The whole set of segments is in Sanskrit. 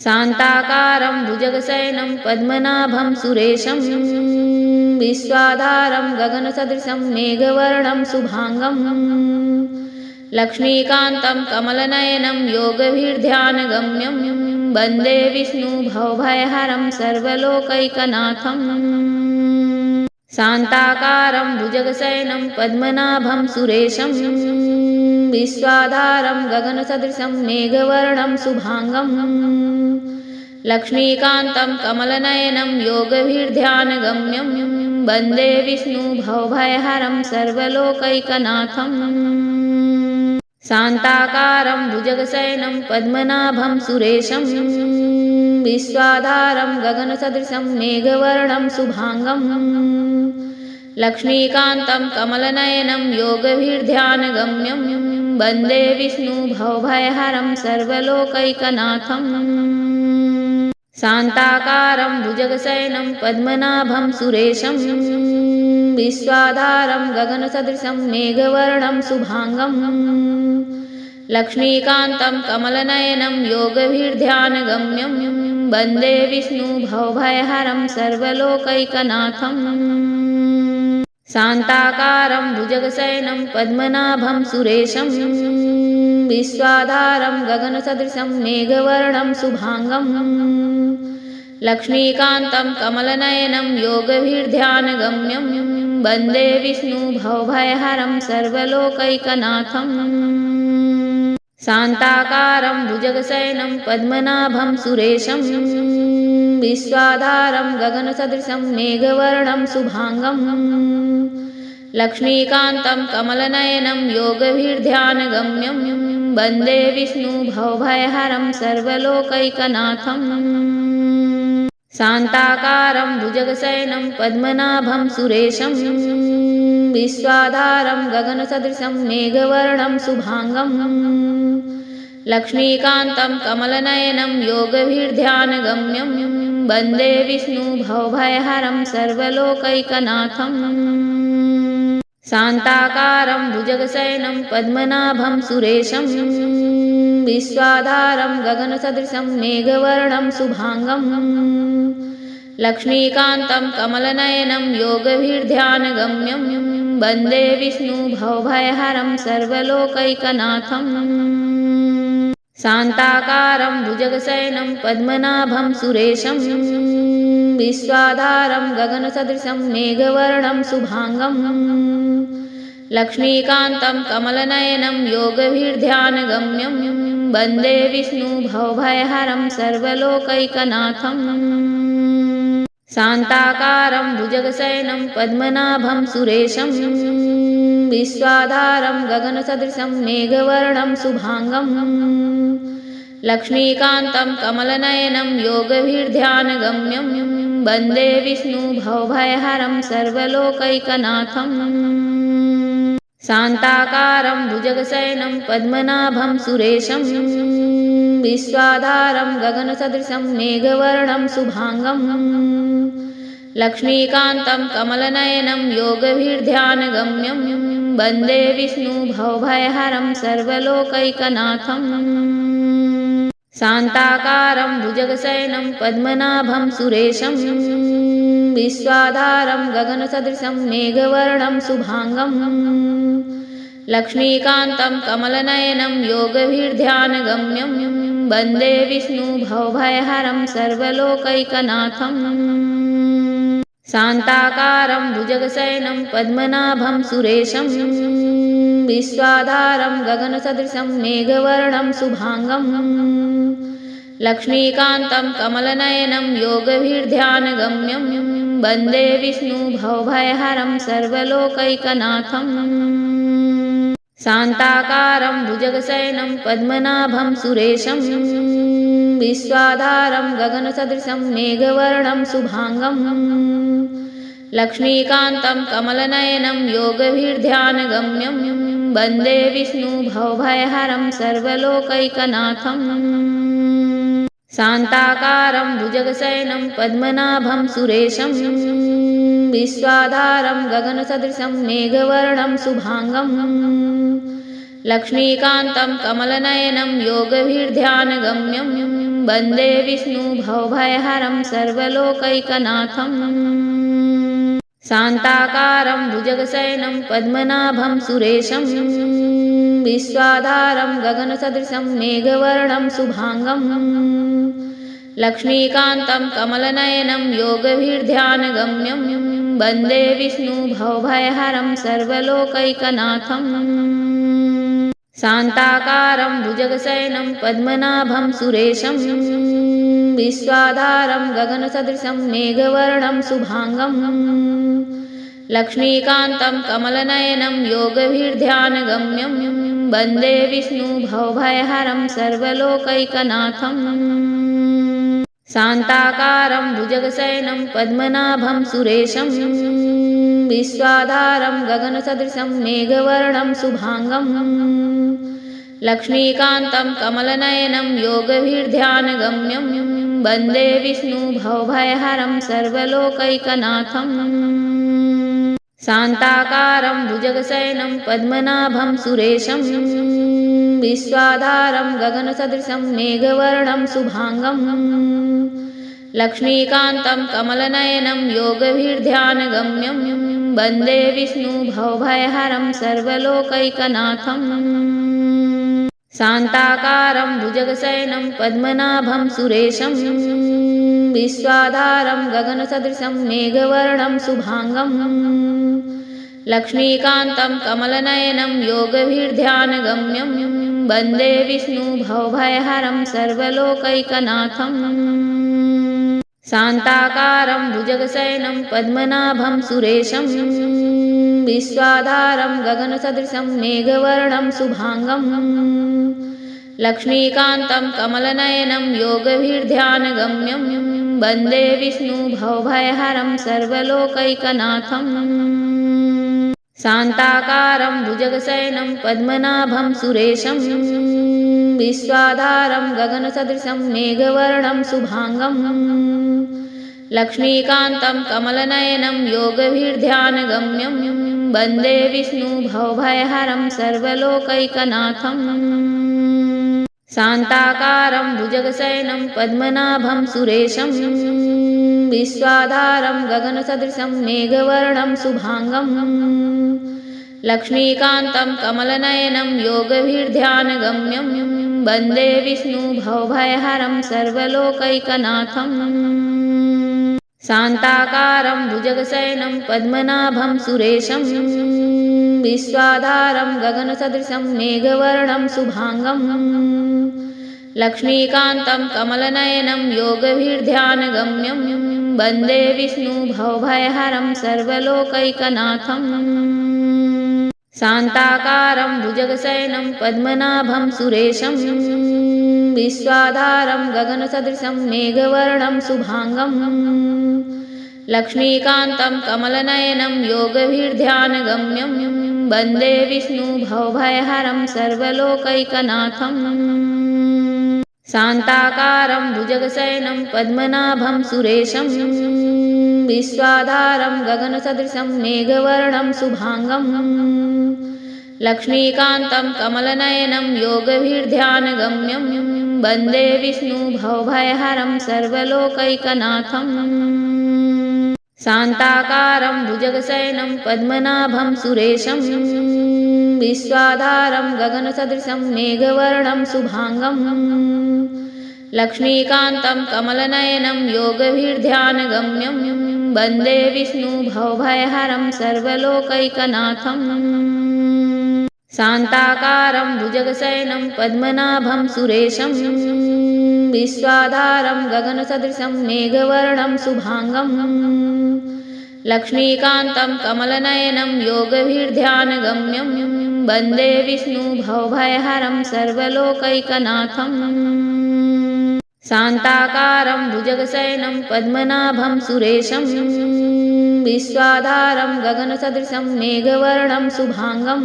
शान्ताकारं भुजगशयनं पद्मनाभं सुरेशं विश्वाधारं गगनसदृशं मेघवर्णं शुभांगं लक्ष्मीकान्तं कमलनयनं योगभिर्ध्यानगम्यं वन्दे विष्णुभवभयहरं सर्वलोकैकनाथम्। शान्ताकारं भुजगशयनं पद्मनाभं सुरेशं विश्वाधारं गगनसदृशं मेघवर्णं शुभांगं लक्ष्मीकान्तं कमलनयनं योगभिर्ध्यानगम्यं वन्दे विष्णुभवभयहरं सर्वलोकैकनाथम्। शान्ताकारं भुजगशयनं पद्मनाभं सुरेशं विश्वाधारं गगनसदृशं मेघवर्णं शुभांगं लक्ष्मीकान्तं कमलनयनं योगभिर्ध्यानगम्यं वन्दे विष्णुभवभयहरं सर्वलोकैकनाथम्। शान्ताकारं भुजगशयनं पद्मनाभं सुरेशं विश्वाधारं गगनसदृशं मेघवर्णं शुभांगं लक्ष्मीकान्तं कमलनयनं योगभिर्ध्यानगम्यं वन्दे विष्णुभवभयहरं सर्वलोकैकनाथम्। शान्ताकारं भुजगशयनं पद्मनाभं सुरेशं विश्वाधारं गगनसदृशं मेघवर्णं शुभांगं लक्ष्मीकान्तं कमलनयनं योगभिर्ध्यानगम्यं वन्दे विष्णुभवभयहरं सर्वलोकैकनाथम्। शान्ताकारं भुजगशयनं पद्मनाभं सुरेशं विश्वाधारं गगनसदृशं मेघवर्णं शुभांगं लक्ष्मीकान्तं कमलनयनं योगभिर्ध्यानगम्यं वन्दे विष्णुभवभयहरं सर्वलोकैकनाथम्। शान्ताकारं भुजगशयनं पद्मनाभं सुरेशं विश्वाधारं गगनसदृशं मेघवर्णं शुभांगं लक्ष्मीकान्तं कमलनयनं योगभिर्ध्यानगम्यं वन्दे विष्णुभवभयहरं सर्वलोकैकनाथम्। शान्ताकारं भुजगशयनं पद्मनाभं सुरेशं विश्वाधारं गगनसदृशं मेघवर्णं शुभांगं लक्ष्मीकान्तं कमलनयनं योगभिर्ध्यानगम्यं वन्दे विष्णुभवभयहरं सर्वलोकैकनाथम्। शान्ताकारं भुजगशयनं पद्मनाभं सुरेशं विश्वाधारं गगनसदृशं मेघवर्णं शुभांगं लक्ष्मीकान्तं कमलनयनं योगभिर्ध्यानगम्यं वन्दे विष्णुभवभयहरं सर्वलोकैकनाथम्। शान्ताकारं भुजगशयनं पद्मनाभं सुरेशं विश्वाधारं गगनसदृशं मेघवर्णं शुभांगं लक्ष्मीकान्तं कमलनयनं योगभिर्ध्यानगम्यं वन्दे विष्णुभवभयहरं सर्वलोकैकनाथम्। शान्ताकारं भुजगशयनं पद्मनाभं सुरेशं विश्वाधारं गगनसदृशं मेघवर्णं शुभांगं लक्ष्मीकान्तं कमलनयनं योगभिर्ध्यानगम्यं वन्दे विष्णुभवभयहरं सर्वलोकैकनाथम्। शान्ताकारं भुजगशयनं पद्मनाभं सुरेशं विश्वाधारं गगनसदृशं मेघवर्णं शुभांगं लक्ष्मीकान्तं कमलनयनं योगभिर्ध्यानगम्यं वन्दे विष्णुभवभयहरं सर्वलोकैकनाथम्। शान्ताकारं भुजगशयनं पद्मनाभं सुरेशं विश्वाधारं गगनसदृशं मेघवर्णं शुभांगं लक्ष्मीकान्तं कमलनयनं योगभिर्ध्यानगम्यं वन्दे विष्णुभवभयहरं सर्वलोकैकनाथम्। शान्ताकारं भुजगशयनं पद्मनाभं सुरेशं विश्वाधारं गगनसदृशं मेघवर्णं शुभांगं लक्ष्मीकान्तं कमलनयनं योगभिर्ध्यानगम्यं वन्दे विष्णुभवभयहरं सर्वलोकैकनाथम्। शान्ताकारं भुजगशयनं पद्मनाभं सुरेशं विश्वाधारं गगनसदृशं मेघवर्णं शुभांगं लक्ष्मीकान्तं कमलनयनं योगभिर्ध्यानगम्यं वन्दे विष्णुभवभयहरं सर्वलोकैकनाथम् शान्ताकारं भुजगशयनं पद्मनाभं सुरेशं विश्वाधारं गगनसदृशं मेघवर्णं शुभांगं लक्ष्मीकान्तं कमलनयनं योगभिर्ध्यानगम्यं वन्दे विष्णुभवभयहरं सर्वलोकैकनाथम् शान्ताकारं भुजगशयनं पद्मनाभं सुरेशं विश्वाधारं गगनसदृशं मेघवर्णं शुभांगं लक्ष्मीकान्तं कमलनयनं योगभिर्ध्यानगम्यं वन्दे विष्णुभवभयहरं सर्वलोकैकनाथम् शान्ताकारं भुजगशयनं पद्मनाभं सुरेशं विश्वाधारं गगनसदृशं मेघवर्णं शुभांगं लक्ष्मीकान्तं कमलनयनं योगभिर्ध्यानगम्यं वन्दे विष्णुभवभयहरं सर्वलोकैकनाथम् शान्ताकारं भुजगशयनं पद्मनाभं सुरेशं विश्वाधारं गगनसदृशं मेघवर्णं शुभांगं लक्ष्मीकान्तं कमलनयनं योगभिर्ध्यानगम्यं वन्दे विष्णुभवभयहरं सर्वलोकैकनाथम् शान्ताकारं भुजगशयनं पद्मनाभं सुरेशं विश्वाधारं गगनसदृशं मेघवर्णं शुभांगं लक्ष्मीकान्तं कमलनयनं योगभिर्ध्यानगम्यं वन्दे विष्णुभवभयहरं सर्वलोकैकनाथम् शान्ताकारं भुजगशयनं पद्मनाभं सुरेशं विश्वाधारं गगनसदृशं मेघवर्णं शुभांगं लक्ष्मीकान्तं कमलनयनं योगभिर्ध्यानगम्यं वन्दे विष्णुभवभयहरं सर्वलोकैकनाथम् शान्ताकारं भुजगशयनं पद्मनाभं सुरेशं विश्वाधारं गगनसदृशं मेघवर्णं शुभांगं लक्ष्मीकान्तं कमलनयनं योगभिर्ध्यानगम्यं वन्दे विष्णुभवभयहरं सर्वलोकैकनाथम् शान्ताकारं भुजगशयनं पद्मनाभं सुरेशं विश्वाधारं गगनसदृशं मेघवर्णं शुभांगं लक्ष्मीकान्तं कमलनयनं योगभिर्ध्यानगम्यं वन्दे विष्णुभवभयहरं सर्वलोकैकनाथम् शान्ताकारं भुजगशयनं पद्मनाभं सुरेशं विश्वाधारं गगनसदृशं मेघवर्णं शुभांगं लक्ष्मीकान्तं कमलनयनं योगभिर्ध्यानगम्यं वन्दे विष्णुभवभयहरं सर्वलोकैकनाथम् शान्ताकारं भुजगशयनं पद्मनाभं सुरेशं विश्वाधारं गगनसदृशं मेघवर्णं शुभांगं लक्ष्मीकान्तं कमलनयनं योगभिर्ध्यानगम्यं वन्दे विष्णुभवभयहरं सर्वलोकैकनाथम् शान्ताकारं भुजगशयनं पद्मनाभं सुरेशं विश्वाधारं गगनसदृशं मेघवर्णं शुभांगं लक्ष्मीकान्तं कमलनयनं योगभिर्ध्यानगम्यं वन्दे विष्णुभवभयहरं सर्वलोकैकनाथम् शान्ताकारं भुजगशयनं पद्मनाभं सुरेशं विश्वाधारं गगनसदृशं मेघवर्णं शुभांगं लक्ष्मीकान्तं कमलनयनं योगभिर्ध्यानगम्यं वन्दे विष्णुभवभयहरं सर्वलोकैकनाथम् शान्ताकारं भुजगशयनं पद्मनाभं सुरेशं विश्वाधारं गगनसदृशं मेघवर्णं शुभांगं लक्ष्मीकान्तं कमलनयनं योगभिर्ध्यानगम्यं वन्दे विष्णुभवभयहरं सर्वलोकैकनाथम् शान्ताकारं भुजगशयनं पद्मनाभं सुरेशं विश्वाधारं गगनसदृशं मेघवर्णं शुभांगं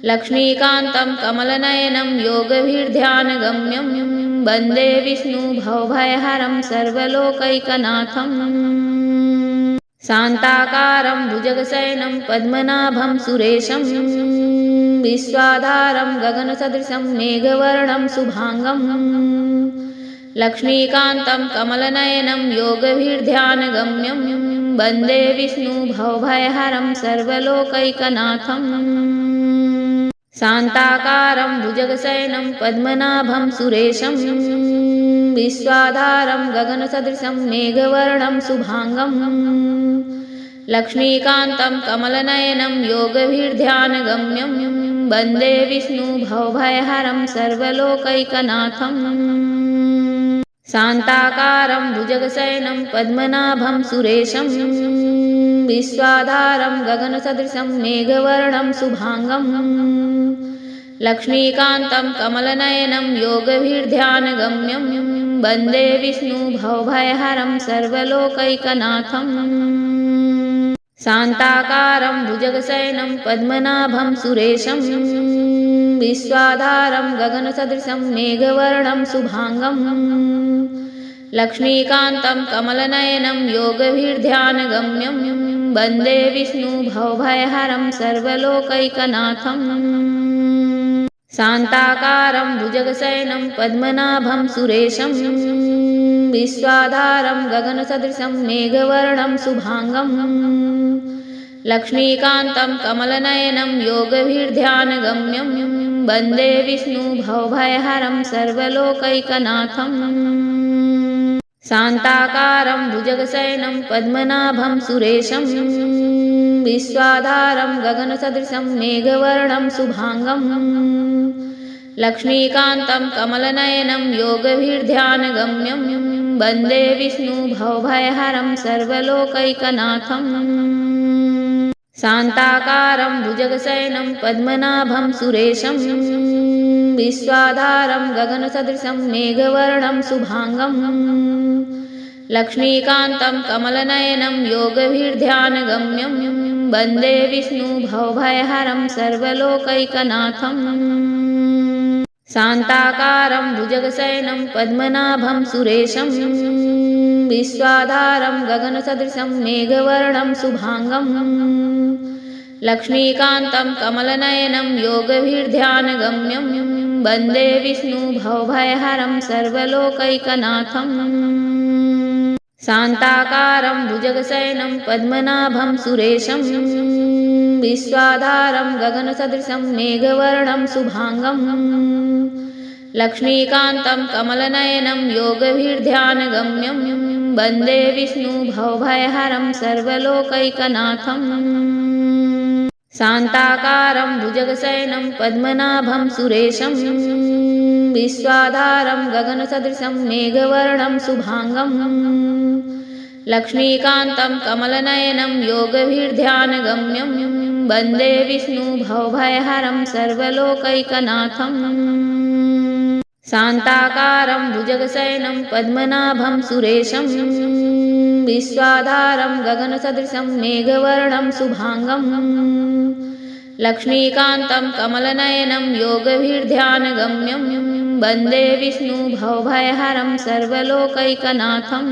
लक्ष्मीकान्तं कमलनयनं योगभिर्ध्यानगम्यं वन्दे विष्णुभवभयहरं सर्वलोकैकनाथम् शान्ताकारं भुजगशयनं पद्मनाभं सुरेशं विश्वाधारं गगनसदृशं मेघवर्णं शुभांगं लक्ष्मीकान्तं कमलनयनं योगभिर्ध्यानगम्यं वन्दे विष्णुभवभयहरं सर्वलोकैकनाथम् शान्ताकारं भुजगशयनं पद्मनाभं सुरेशं विश्वाधारं गगनसदृशं मेघवर्णं शुभाङ्गं लक्ष्मीकान्तं कमलनयनं योगभिर्ध्यानगम्यं वन्दे विष्णुभवभयहरं सर्वलोकैकनाथम् शान्ताकारं भुजगशयनं पद्मनाभं सुरेशं विश्वाधारं गगनसदृशं मेघवर्णं शुभाङ्गं लक्ष्मीकान्तं कमलनयनं योगभिर्ध्यानगम्यं वन्दे विष्णुभवभयहरं सर्वलोकैकनाथम् शान्ताकारं भुजगशयनं पद्मनाभं सुरेशं विश्वाधारं गगनसदृशं मेघवर्णं शुभाङ्गं लक्ष्मीकान्तं कमलनयनं योगभिर्ध्यानगम्यं वन्दे विष्णुभवभयहरं सर्वलोकैकनाथम् शान्ताकारं भुजगशयनं पद्मनाभं सुरेशं विश्वाधारं गगनसदृशं मेघवर्णं शुभाङ्गं लक्ष्मीकान्तं कमलनयनं योगभिर्ध्यानगम्यं वन्दे विष्णुभवभयहरं सर्वलोकैकनाथम् शान्ताकारं भुजगशयनं पद्मनाभं सुरेशं विश्वाधारं गगनसदृशं मेघवर्णं शुभाङ्गं लक्ष्मीकान्तं कमलनयनं योगभिर्ध्यानगम्यं वन्दे विष्णुभवभयहरं सर्वलोकैकनाथम् शान्ताकारं भुजगशयनं पद्मनाभं सुरेशं विश्वाधारं गगनसदृशं मेघवर्णं शुभाङ्गं लक्ष्मीकान्तं कमलनयनं योगभिर्ध्यानगम्यं वन्दे विष्णुभवभयहरं सर्वलोकैकनाथम् शान्ताकारं भुजगशयनं पद्मनाभं सुरेशं विश्वाधारं गगनसदृशं मेघवर्णं शुभाङ्गं लक्ष्मीकान्तं कमलनयनं योगभिर्ध्यानगम्यं वन्दे विष्णुभवभयहरं सर्वलोकैकनाथम् शान्ताकारं भुजगशयनं पद्मनाभं सुरेशं विश्वाधारं गगनसदृशं मेघवर्णं शुभाङ्गं लक्ष्मीकान्तं कमलनयनं योगभिर्ध्यानगम्यं वन्दे विष्णुभवभयहरं सर्वलोकैकनाथम् शान्ताकारं भुजगशयनं पद्मनाभं सुरेशं विश्वाधारं गगनसदृशं मेघवर्णं शुभाङ्गं लक्ष्मीकान्तं कमलनयनं योगभिर्ध्यानगम्यं वन्दे विष्णुभवभयहरं सर्वलोकैकनाथम् शान्ताकारं भुजगशयनं पद्मनाभं सुरेशं विश्वाधारं गगनसदृशं मेघवर्णं शुभाङ्गं लक्ष्मीकान्तं कमलनयनं योगभिर्ध्यानगम्यं वन्दे विष्णुभवभयहरं सर्वलोकैकनाथम्